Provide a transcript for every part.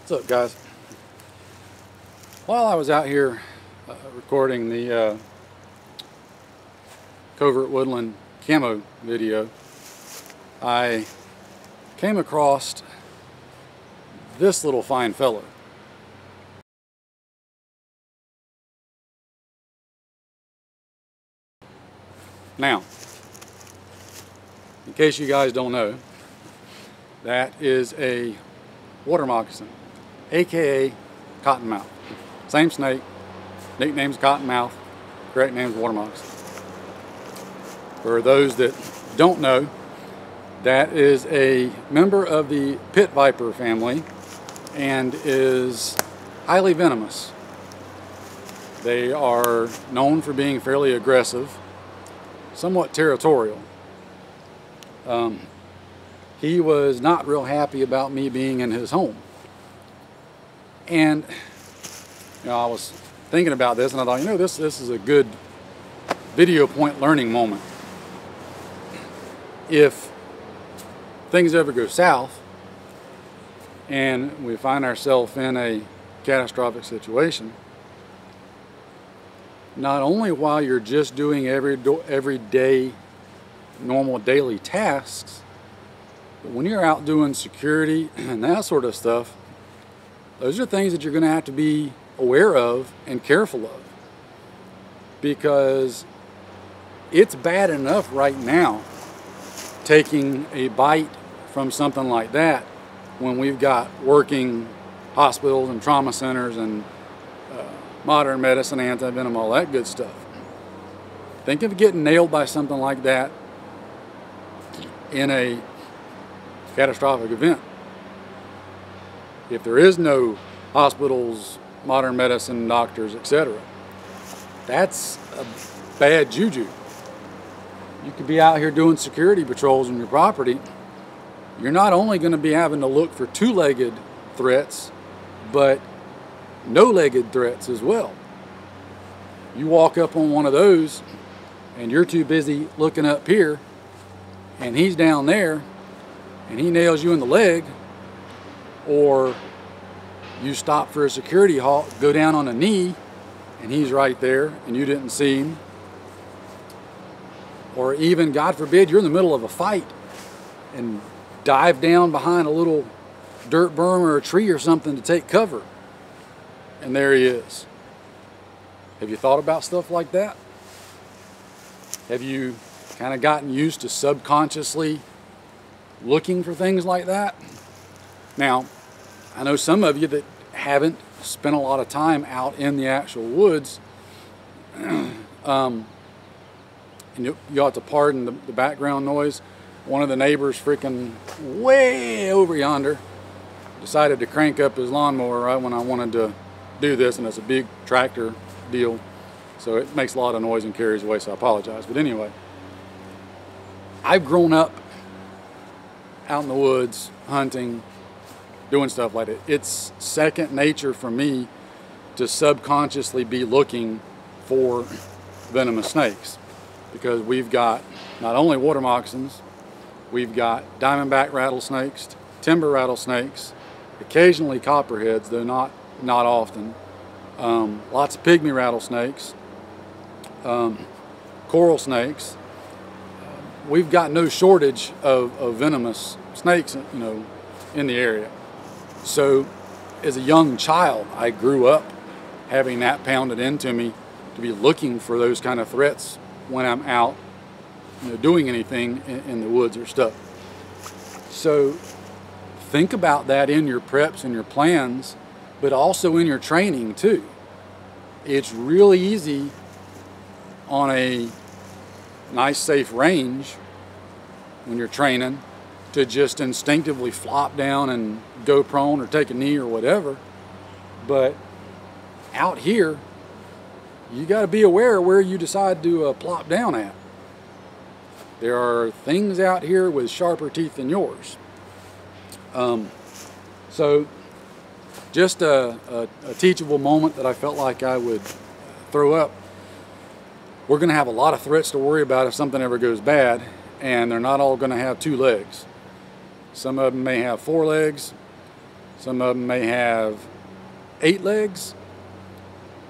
What's up, guys? While I was out here recording the Covert Woodland camo video, I came across this little fine fellow. Now, in case you guys don't know, that is a water moccasin, aka cottonmouth. Same snake, nickname's cottonmouth, correct name's water moccasin. For those that don't know, that is a member of the pit viper family and is highly venomous. They are known for being fairly aggressive, somewhat territorial. He was not real happy about me being in his home. And I was thinking about this and I thought, this is a good video point learning moment. If things ever go south and we find ourselves in a catastrophic situation, not only while you're just doing everyday normal daily tasks, but when you're out doing security and that sort of stuff, those are things that you're going to have to be aware of and careful of, because it's bad enough right now taking a bite from something like that when we've got working hospitals and trauma centers and modern medicine, anti-venom, all that good stuff. Think of getting nailed by something like that in a catastrophic event. If there is no hospitals, modern medicine, doctors, etc., that's a bad juju. You could be out here doing security patrols on your property. You're not only going to be having to look for two-legged threats, but no-legged threats as well. You walk up on one of those and you're too busy looking up here and he's down there and he nails you in the leg, or you stop for a security halt, go down on a knee and he's right there and you didn't see him, or even, God forbid, you're in the middle of a fight and dive down behind a little dirt berm or a tree or something to take cover, and there he is. Have you thought about stuff like that? Have you kind of gotten used to subconsciously looking for things like that? Now, I know some of you that haven't spent a lot of time out in the actual woods, and you ought to pardon the background noise. One of the neighbors, freaking way over yonder, decided to crank up his lawnmower right when I wanted to do this, and it's a big tractor deal, so it makes a lot of noise and carries away, so I apologize. But anyway, I've grown up out in the woods, hunting, doing stuff like that. It's second nature for me to subconsciously be looking for venomous snakes, because we've got not only water moccasins, we've got diamondback rattlesnakes, timber rattlesnakes, occasionally copperheads, though not often, lots of pygmy rattlesnakes, coral snakes. We've got no shortage of venomous snakes, in the area. So as a young child, I grew up having that pounded into me to be looking for those kind of threats when I'm out, doing anything in the woods or stuff. So think about that in your preps and your plans, but also in your training too. It's really easy on a nice safe range when you're training to just instinctively flop down and go prone or take a knee or whatever. But out here, you got to be aware where you decide to plop down at. There are things out here with sharper teeth than yours. So just a teachable moment that I felt like I would throw up. We're going to have a lot of threats to worry about if something ever goes bad, and they're not all going to have two legs. Some of them may have four legs, Some of them may have 8 legs.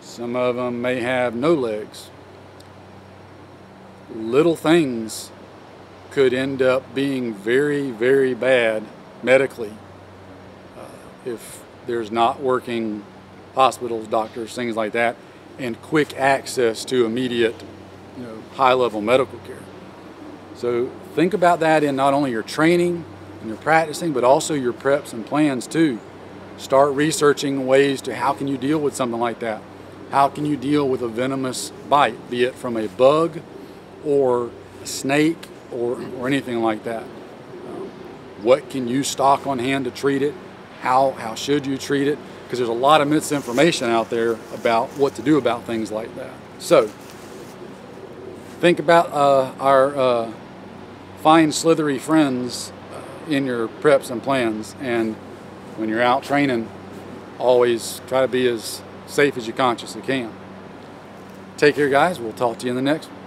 Some of them may have no legs. Little things could end up being very, very bad medically if there's not working hospitals, doctors, things like that, and quick access to immediate, high-level medical care. So think about that in not only your training and your practicing, but also your preps and plans too. Start researching ways to how can you deal with something like that. How can you deal with a venomous bite, be it from a bug or a snake or anything like that? What can you stock on hand to treat it? How should you treat it? Because there's a lot of misinformation out there about what to do about things like that. So think about our fine slithery friends in your preps and plans, and when you're out training, always try to be as safe as you consciously can. Take care, guys. We'll talk to you in the next one.